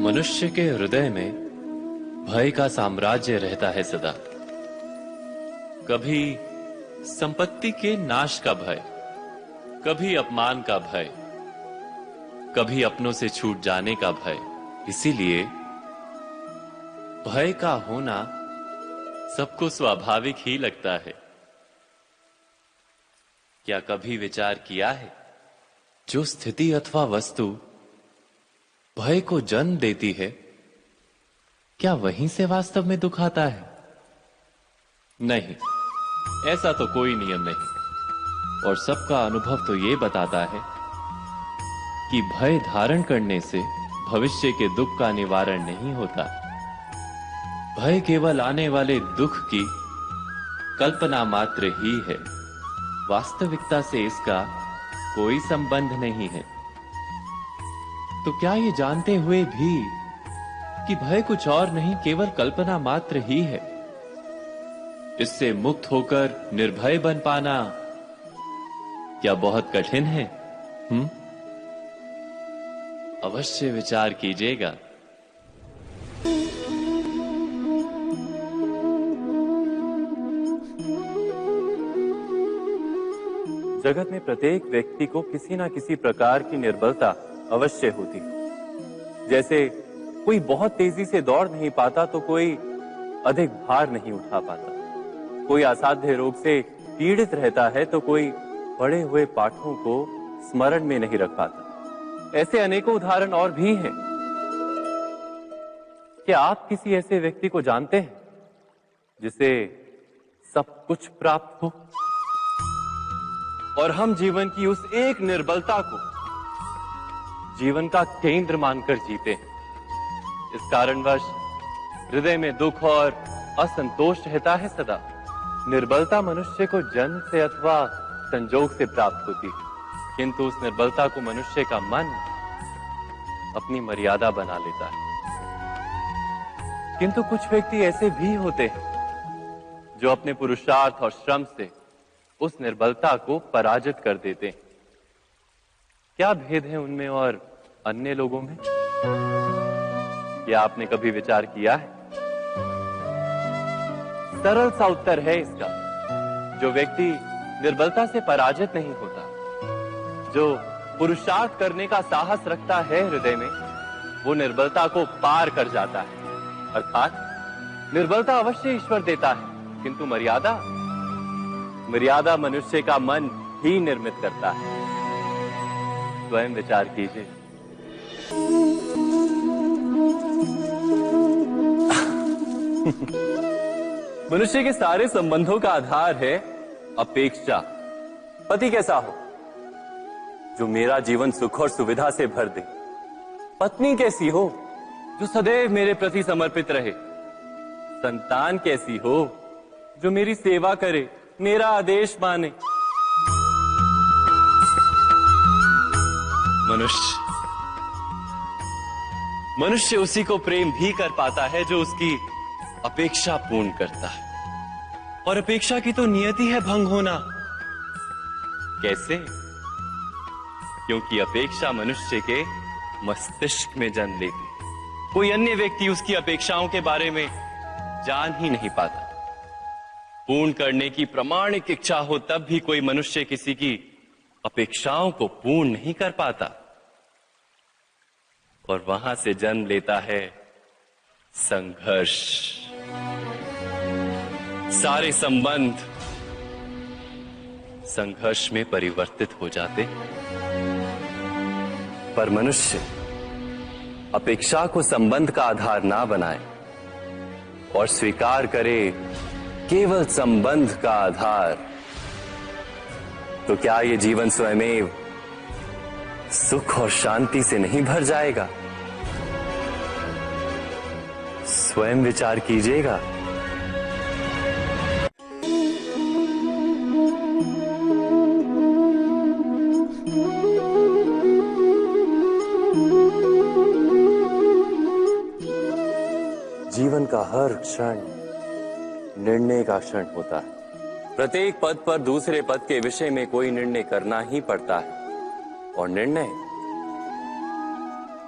मनुष्य के हृदय में भय का साम्राज्य रहता है सदा। कभी संपत्ति के नाश का भय, कभी अपमान का भय, कभी अपनों से छूट जाने का भय। इसीलिए भय का होना सबको स्वाभाविक ही लगता है। क्या कभी विचार किया है, जो स्थिति अथवा वस्तु भय को जन्म देती है, क्या वहीं से वास्तव में दुख आता है? नहीं, ऐसा तो कोई नियम नहीं। और सबका अनुभव तो यह बताता है कि भय धारण करने से भविष्य के दुख का निवारण नहीं होता। भय केवल आने वाले दुख की कल्पना मात्र ही है। वास्तविकता से इसका कोई संबंध नहीं है। तो क्या ये जानते हुए भी कि भय कुछ और नहीं, केवल कल्पना मात्र ही है, इससे मुक्त होकर निर्भय बन पाना क्या बहुत कठिन है? अवश्य विचार कीजिएगा। जगत में प्रत्येक व्यक्ति को किसी ना किसी प्रकार की निर्बलता अवश्य होती है। जैसे कोई बहुत तेजी से दौड़ नहीं पाता तो कोई अधिक भार नहीं उठा पाता, कोई असाध्य रोग से पीड़ित रहता है तो कोई पढ़े हुए पाठों को स्मरण में नहीं रख पाता। ऐसे अनेकों उदाहरण और भी हैं। क्या आप किसी ऐसे व्यक्ति को जानते हैं जिसे सब कुछ प्राप्त हो और हम जीवन की उस एक निर्बलता को जीवन का केंद्र मानकर जीते हैं? इस कारणवश हृदय में दुख और असंतोष रहता है सदा। निर्बलता मनुष्य को जन्म से अथवा संजोग से प्राप्त होती है, किंतु उस निर्बलता को मनुष्य का मन अपनी मर्यादा बना लेता है। किंतु कुछ व्यक्ति ऐसे भी होते हैं जो अपने पुरुषार्थ और श्रम से उस निर्बलता को पराजित कर देते हैं। क्या भेद है उनमें और अन्य लोगों में? क्या आपने कभी विचार किया है? सरल सा उत्तर है इसका। जो व्यक्ति निर्बलता से पराजित नहीं होता, जो पुरुषार्थ करने का साहस रखता है हृदय में, वो निर्बलता को पार कर जाता है। अर्थात निर्बलता अवश्य ईश्वर देता है, किंतु मर्यादा मनुष्य का मन ही निर्मित करता है। स्वयं विचार कीजिए। मनुष्य के सारे संबंधों का आधार है अपेक्षा। पति कैसा हो जो मेरा जीवन सुख और सुविधा से भर दे? पत्नी कैसी हो जो सदैव मेरे प्रति समर्पित रहे? संतान कैसी हो जो मेरी सेवा करे, मेरा आदेश माने? मनुष्य उसी को प्रेम भी कर पाता है जो उसकी अपेक्षा पूर्ण करता है। और अपेक्षा की तो नियति है भंग होना। कैसे? क्योंकि अपेक्षा मनुष्य के मस्तिष्क में जन्म लेती है। कोई अन्य व्यक्ति उसकी अपेक्षाओं के बारे में जान ही नहीं पाता। पूर्ण करने की प्रामाणिक इच्छा हो तब भी कोई मनुष्य किसी की अपेक्षाओं को पूर्ण नहीं कर पाता। और वहां से जन्म लेता है संघर्ष। सारे संबंध संघर्ष में परिवर्तित हो जाते। पर मनुष्य अपेक्षा को संबंध का आधार ना बनाए और स्वीकार करे केवल संबंध का आधार, तो क्या ये जीवन स्वयमेव सुख और शांति से नहीं भर जाएगा? स्वयं विचार कीजिएगा। जीवन का हर क्षण निर्णय का क्षण होता है। प्रत्येक पद पर दूसरे पद के विषय में कोई निर्णय करना ही पड़ता है। और निर्णय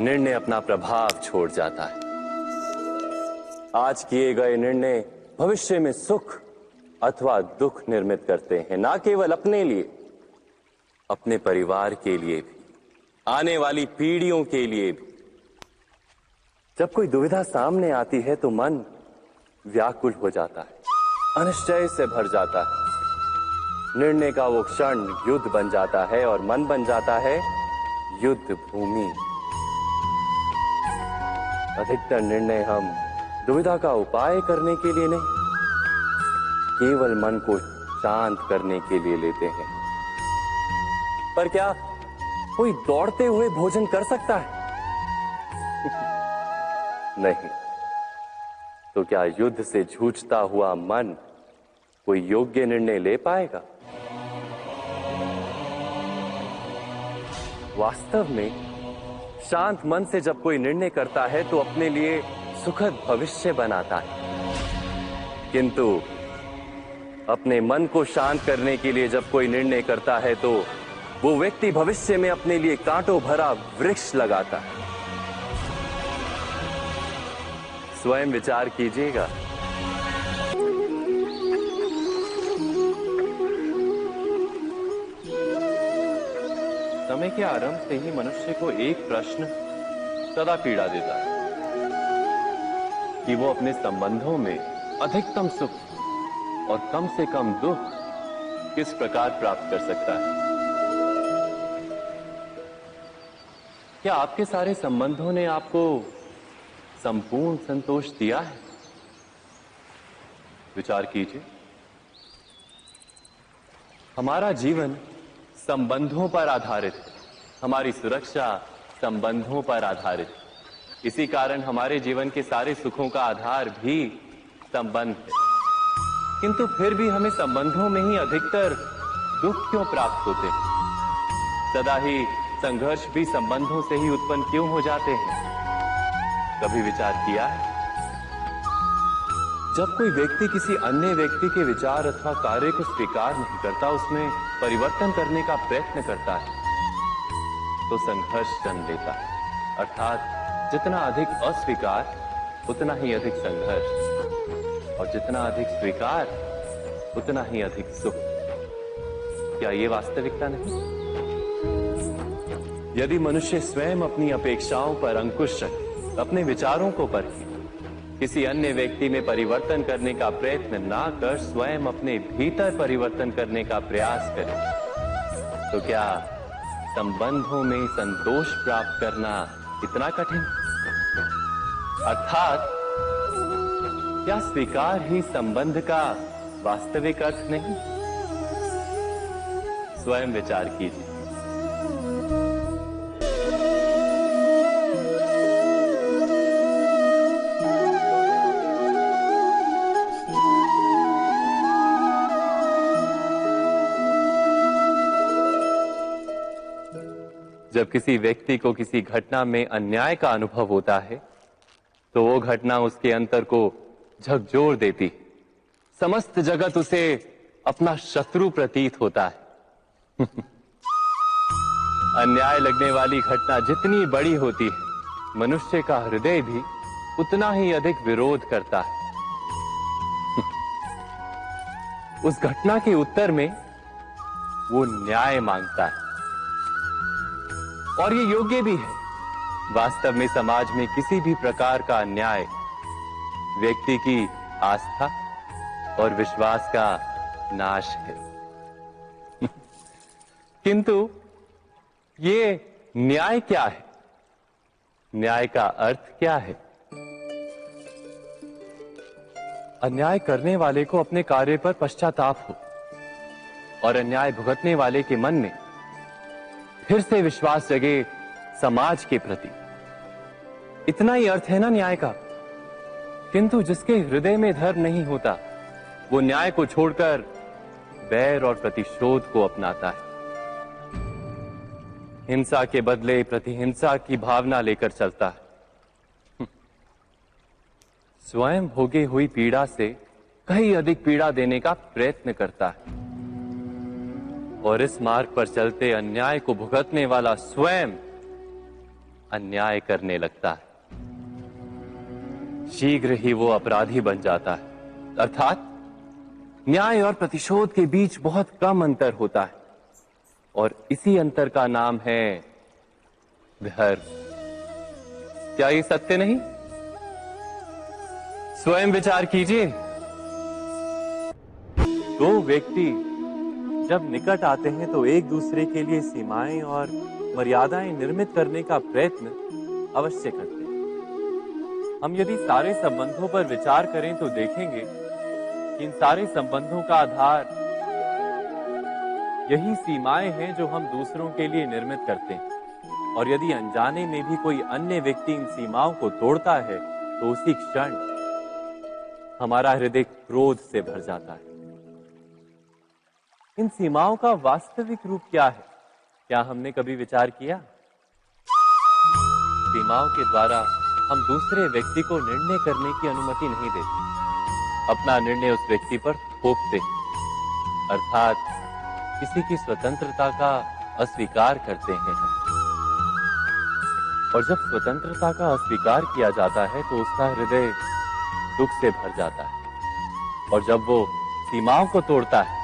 निर्णय अपना प्रभाव छोड़ जाता है। आज किए गए निर्णय भविष्य में सुख अथवा दुख निर्मित करते हैं, ना केवल अपने लिए, अपने परिवार के लिए भी, आने वाली पीढ़ियों के लिए भी। जब कोई दुविधा सामने आती है तो मन व्याकुल हो जाता है, अनिश्चय से भर जाता है। निर्णय का वो क्षण युद्ध बन जाता है और मन बन जाता है युद्ध भूमि। अधिकतर निर्णय हम दुविधा का उपाय करने के लिए नहीं, केवल मन को शांत करने के लिए लेते हैं। पर क्या कोई दौड़ते हुए भोजन कर सकता है? नहीं। तो क्या युद्ध से जूझता हुआ मन कोई योग्य निर्णय ले पाएगा? वास्तव में शांत मन से जब कोई निर्णय करता है तो अपने लिए सुखद भविष्य बनाता है। किंतु अपने मन को शांत करने के लिए जब कोई निर्णय करता है तो वो व्यक्ति भविष्य में अपने लिए कांटों भरा वृक्ष लगाता है। स्वयं विचार कीजिएगा। समय के आरंभ से ही मनुष्य को एक प्रश्न सदा पीड़ा देता है कि वो अपने संबंधों में अधिकतम सुख और कम से कम दुख किस प्रकार प्राप्त कर सकता है। क्या आपके सारे संबंधों ने आपको संपूर्ण संतोष दिया है? विचार कीजिए। हमारा जीवन संबंधों पर आधारित है, हमारी सुरक्षा संबंधों पर आधारित है। इसी कारण हमारे जीवन के सारे सुखों का आधार भी संबंध है। किंतु फिर भी हमें संबंधों में ही अधिकतर दुख क्यों प्राप्त होते हैं? सदा ही संघर्ष भी संबंधों से ही उत्पन्न क्यों हो जाते हैं? कभी विचार किया है? जब कोई व्यक्ति किसी अन्य व्यक्ति के विचार अथवा कार्य को स्वीकार नहीं करता, उसमें परिवर्तन करने का प्रयत्न करता है, तो संघर्ष जन्म लेता है। अर्थात जितना अधिक अस्वीकार उतना ही अधिक संघर्ष, और जितना अधिक स्वीकार उतना ही अधिक सुख। क्या ये वास्तविकता नहीं? यदि मनुष्य स्वयं अपनी अपेक्षाओं पर अंकुश रखे, अपने विचारों को परखे, किसी अन्य व्यक्ति में परिवर्तन करने का प्रयत्न ना कर स्वयं अपने भीतर परिवर्तन करने का प्रयास करे, तो क्या संबंधों में संतोष प्राप्त करना इतना कठिन? अर्थात क्या स्वीकार ही संबंध का वास्तविक अर्थ नहीं? स्वयं विचार कीजिए। जब किसी व्यक्ति को किसी घटना में अन्याय का अनुभव होता है तो वो घटना उसके अंतर को झकझोर देती है। समस्त जगत उसे अपना शत्रु प्रतीत होता है। अन्याय लगने वाली घटना जितनी बड़ी होती है, मनुष्य का हृदय भी उतना ही अधिक विरोध करता है। उस घटना के उत्तर में वो न्याय मांगता है, और ये योग्य भी है। वास्तव में समाज में किसी भी प्रकार का अन्याय व्यक्ति की आस्था और विश्वास का नाश है। किंतु ये न्याय क्या है? न्याय का अर्थ क्या है? अन्याय करने वाले को अपने कार्य पर पश्चाताप हो और अन्याय भुगतने वाले के मन में फिर से विश्वास जगे समाज के प्रति। इतना ही अर्थ है ना न्याय का। किंतु जिसके हृदय में धर्म नहीं होता, वो न्याय को छोड़कर वैर और प्रतिशोध को अपनाता है। हिंसा के बदले प्रतिहिंसा की भावना लेकर चलता है। स्वयं भोगी हुई पीड़ा से कहीं अधिक पीड़ा देने का प्रयत्न करता है, और इस मार्ग पर चलते अन्याय को भुगतने वाला स्वयं अन्याय करने लगता है, शीघ्र ही वो अपराधी बन जाता है। अर्थात न्याय और प्रतिशोध के बीच बहुत कम अंतर होता है, और इसी अंतर का नाम है धर्म। क्या ये सत्य नहीं? स्वयं विचार कीजिए। दो व्यक्ति जब निकट आते हैं तो एक दूसरे के लिए सीमाएं और मर्यादाएं निर्मित करने का प्रयत्न अवश्य करते हैं। हम यदि सारे संबंधों पर विचार करें तो देखेंगे कि इन सारे संबंधों का आधार यही सीमाएं हैं जो हम दूसरों के लिए निर्मित करते हैं। और यदि अनजाने में भी कोई अन्य व्यक्ति इन सीमाओं को तोड़ता है तो उसी क्षण हमारा हृदय क्रोध से भर जाता है। इन सीमाओं का वास्तविक रूप क्या है? क्या हमने कभी विचार किया? सीमाओं के द्वारा हम दूसरे व्यक्ति को निर्णय करने की अनुमति नहीं देते, अपना निर्णय उस व्यक्ति पर थोपते, अर्थात किसी की स्वतंत्रता का अस्वीकार करते हैं हम। और जब स्वतंत्रता का अस्वीकार किया जाता है तो उसका हृदय दुख से भर जाता है, और जब वो सीमाओं को तोड़ता है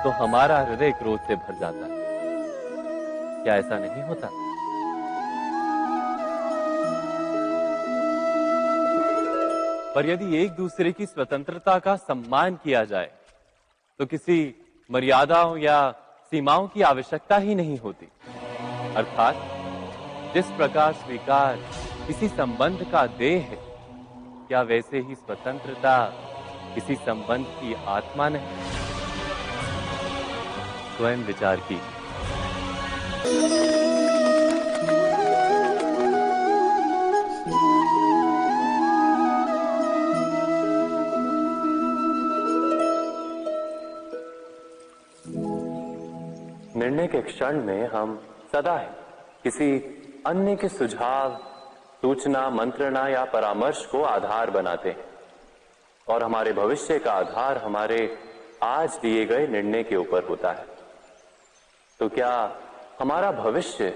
तो हमारा हृदय क्रोध से भर जाता है। क्या ऐसा नहीं होता? पर यदि एक दूसरे की स्वतंत्रता का सम्मान किया जाए तो किसी मर्यादाओं या सीमाओं की आवश्यकता ही नहीं होती। अर्थात जिस प्रकार स्वीकार किसी संबंध का देह है, क्या वैसे ही स्वतंत्रता किसी संबंध की आत्मा नहीं? स्वयं विचार कीजिए। निर्णय के क्षण में हम सदा ही किसी अन्य के सुझाव, सूचना, मंत्रणा या परामर्श को आधार बनाते हैं, और हमारे भविष्य का आधार हमारे आज लिए गए निर्णय के ऊपर होता है। तो क्या हमारा भविष्य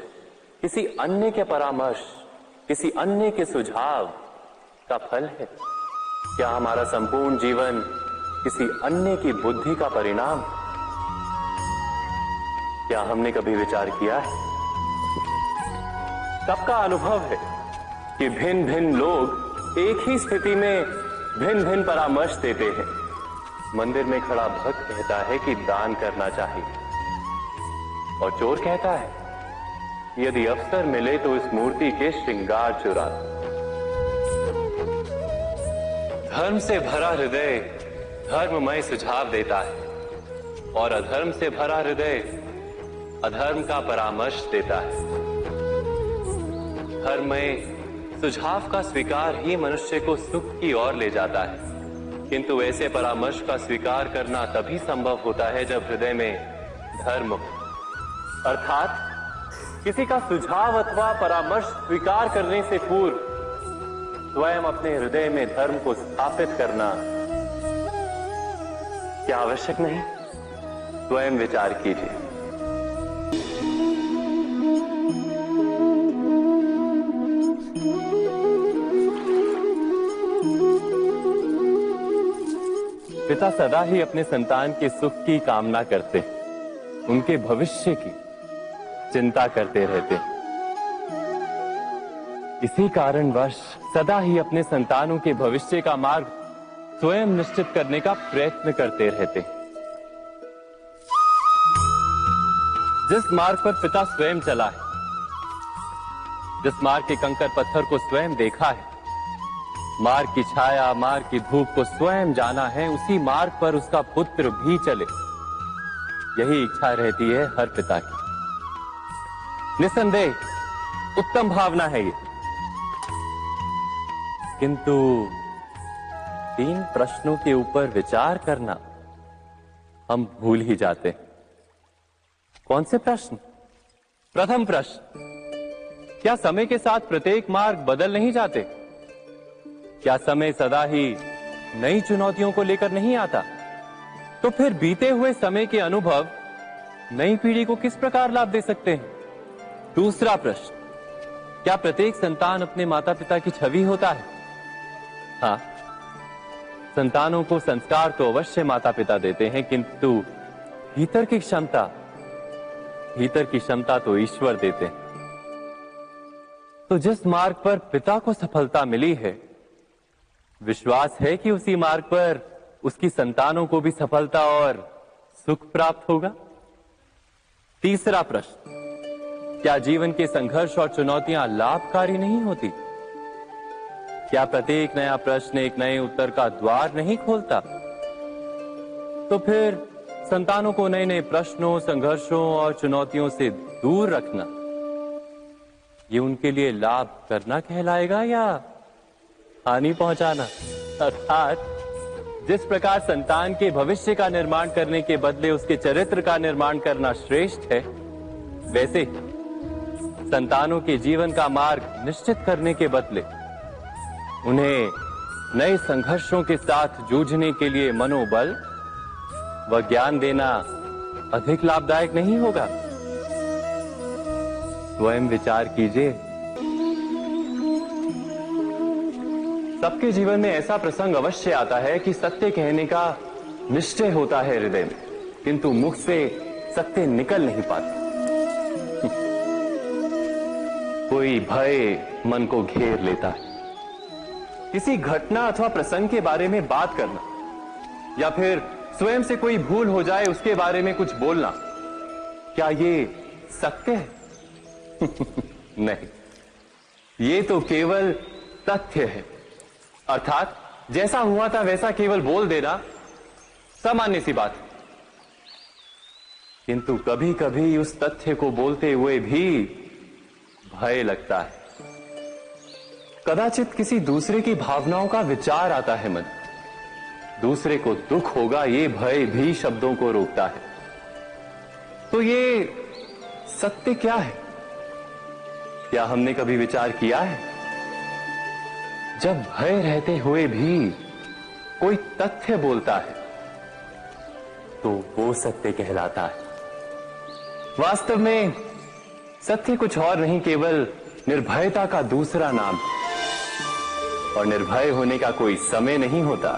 किसी अन्य के परामर्श, किसी अन्य के सुझाव का फल है? क्या हमारा संपूर्ण जीवन किसी अन्य की बुद्धि का परिणाम? क्या हमने कभी विचार किया है? सबका अनुभव है कि भिन्न भिन्न लोग एक ही स्थिति में भिन्न भिन्न परामर्श देते हैं। मंदिर में खड़ा भक्त कहता है कि दान करना चाहिए, और चोर कहता है यदि अवसर मिले तो इस मूर्ति के श्रृंगार चुरा दो। धर्म से भरा हृदय धर्ममय सुझाव देता है, और अधर्म से भरा हृदय अधर्म का परामर्श देता है। धर्ममय सुझाव का स्वीकार ही मनुष्य को सुख की ओर ले जाता है, किंतु ऐसे परामर्श का स्वीकार करना तभी संभव होता है जब हृदय में धर्म हो। अर्थात किसी का सुझाव अथवा परामर्श स्वीकार करने से पूर्व स्वयं अपने हृदय में धर्म को स्थापित करना क्या आवश्यक नहीं? स्वयं विचार कीजिए। पिता सदा ही अपने संतान के सुख की कामना करते, उनके भविष्य की चिंता करते रहते। इसी कारणवश सदा ही अपने संतानों के भविष्य का मार्ग स्वयं निश्चित करने का प्रयत्न करते रहते। जिस मार्ग पर पिता स्वयं चला है, जिस मार्ग के कंकर पत्थर को स्वयं देखा है, मार्ग की छाया, मार्ग की धूप को स्वयं जाना है, उसी मार्ग पर उसका पुत्र भी चले, यही इच्छा रहती है हर पिता की। निसंदेह उत्तम भावना है ये, किंतु 3 प्रश्नों के ऊपर विचार करना हम भूल ही जाते हैं। कौन से प्रश्न? प्रथम प्रश्न, क्या समय के साथ प्रत्येक मार्ग बदल नहीं जाते? क्या समय सदा ही नई चुनौतियों को लेकर नहीं आता? तो फिर बीते हुए समय के अनुभव नई पीढ़ी को किस प्रकार लाभ दे सकते हैं? दूसरा प्रश्न, क्या प्रत्येक संतान अपने माता पिता की छवि होता है? हाँ, संतानों को संस्कार तो अवश्य माता पिता देते हैं, किंतु भीतर की क्षमता तो ईश्वर देते हैं। तो जिस मार्ग पर पिता को सफलता मिली है, विश्वास है कि उसी मार्ग पर उसकी संतानों को भी सफलता और सुख प्राप्त होगा। तीसरा प्रश्न, क्या जीवन के संघर्ष और चुनौतियां लाभकारी नहीं होती? क्या प्रत्येक नया प्रश्न एक नए उत्तर का द्वार नहीं खोलता? तो फिर संतानों को नए नए प्रश्नों, संघर्षों और चुनौतियों से दूर रखना, ये उनके लिए लाभ करना कहलाएगा या हानि पहुंचाना? अर्थात जिस प्रकार संतान के भविष्य का निर्माण करने के बदले उसके चरित्र का निर्माण करना श्रेष्ठ है, वैसे संतानों के जीवन का मार्ग निश्चित करने के बदले उन्हें नए संघर्षों के साथ जूझने के लिए मनोबल व ज्ञान देना अधिक लाभदायक नहीं होगा? स्वयं विचार कीजिए। सबके जीवन में ऐसा प्रसंग अवश्य आता है कि सत्य कहने का निश्चय होता है हृदय में, किंतु मुख से सत्य निकल नहीं पाता। कोई भय मन को घेर लेता है। किसी घटना अथवा प्रसंग के बारे में बात करना या फिर स्वयं से कोई भूल हो जाए उसके बारे में कुछ बोलना, क्या ये सत्य है? नहीं, ये तो केवल तथ्य है। अर्थात जैसा हुआ था वैसा केवल बोल देना सामान्य सी बात है। किंतु कभी कभी उस तथ्य को बोलते हुए भी भय लगता है। कदाचित किसी दूसरे की भावनाओं का विचार आता है मन, दूसरे को दुख होगा, ये भय भी शब्दों को रोकता है। तो ये सत्य क्या है? क्या हमने कभी विचार किया है? जब भय रहते हुए भी कोई तथ्य बोलता है तो वो सत्य कहलाता है। वास्तव में सत्य कुछ और नहीं, केवल निर्भयता का दूसरा नाम है। और निर्भय होने का कोई समय नहीं होता,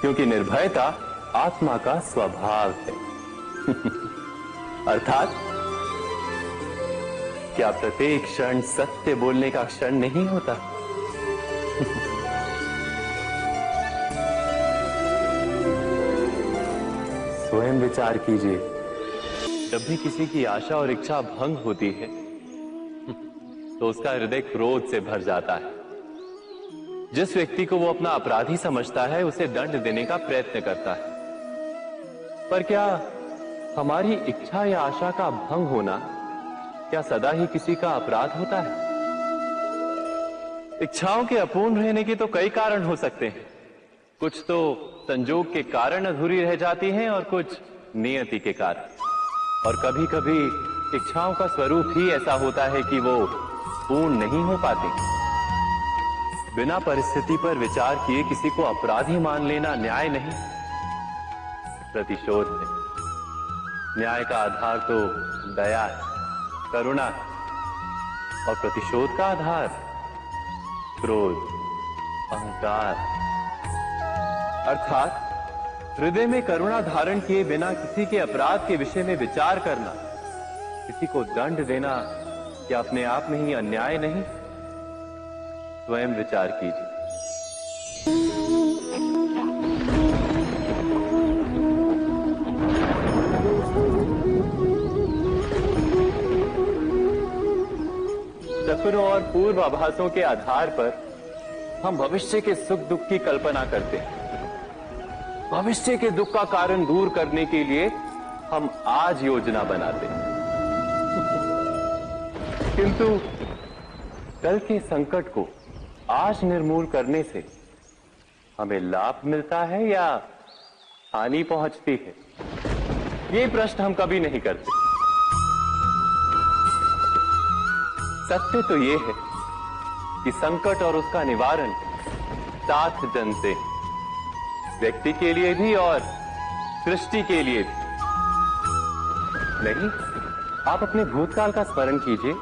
क्योंकि निर्भयता आत्मा का स्वभाव है। अर्थात क्या प्रत्येक क्षण सत्य बोलने का क्षण नहीं होता? स्वयं विचार कीजिए। जब भी किसी की आशा और इच्छा भंग होती है तो उसका हृदय क्रोध से भर जाता है। जिस व्यक्ति को वो अपना अपराधी समझता है उसे दंड देने का प्रयत्न करता है। पर क्या हमारी इच्छा या आशा का भंग होना क्या सदा ही किसी का अपराध होता है? इच्छाओं के अपूर्ण रहने के तो कई कारण हो सकते हैं। कुछ तो संजोग के कारण अधूरी रह जाती हैं और कुछ नियति के कारण। और कभी कभी इच्छाओं का स्वरूप ही ऐसा होता है कि वो पूर्ण नहीं हो पाती। बिना परिस्थिति पर विचार किए किसी को अपराधी मान लेना न्याय नहीं, प्रतिशोध है। न्याय का आधार तो दया है, करुणा है, और प्रतिशोध का आधार क्रोध, अहंकार। अर्थात हृदय में करुणा धारण किए बिना किसी के अपराध के विषय में विचार करना, किसी को दंड देना, क्या अपने आप में ही अन्याय नहीं? स्वयं विचार कीजिए। सपनों और पूर्वाभासों के आधार पर हम भविष्य के सुख दुख की कल्पना करते हैं। भविष्य के दुख का कारण दूर करने के लिए हम आज योजना बनाते हैं। किंतु कल के संकट को आज निर्मूल करने से हमें लाभ मिलता है या हानि पहुंचती है? ये प्रश्न हम कभी नहीं करते। सत्य तो ये है कि संकट और उसका निवारण साथ जन से, व्यक्ति के लिए भी और सृष्टि के लिए भी। नहीं, आप अपने भूतकाल का स्मरण कीजिए।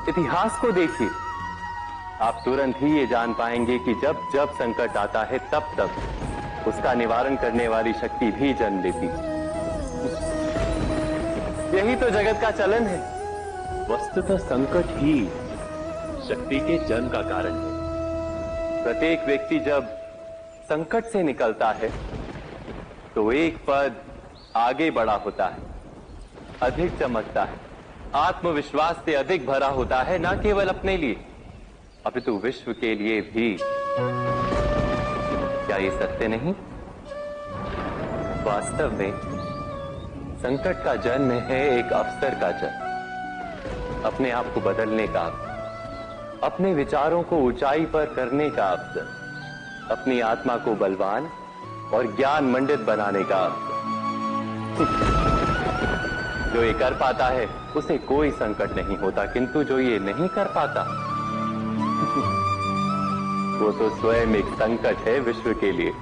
इतिहास को देखिए, आप तुरंत ही ये जान पाएंगे कि जब जब संकट आता है तब तब उसका निवारण करने वाली शक्ति भी जन्म लेती है। यही तो जगत का चलन है। वस्तुतः संकट ही शक्ति के जन्म का कारण है। प्रत्येक व्यक्ति जब संकट से निकलता है तो एक पद आगे बढ़ा होता है, अधिक चमकता है, आत्मविश्वास से अधिक भरा होता है, न केवल अपने लिए अपितु विश्व के लिए भी। क्या ये सत्य नहीं? वास्तव में संकट का जन्म है एक अवसर का जन्म, अपने आप को बदलने का अवसर, अपने विचारों को ऊंचाई पर करने का अवसर, अपनी आत्मा को बलवान और ज्ञान मंडित बनाने का अवसर। जो ये कर पाता है उसे कोई संकट नहीं होता, किंतु जो ये नहीं कर पाता वो तो स्वयं एक संकट है विश्व के लिए।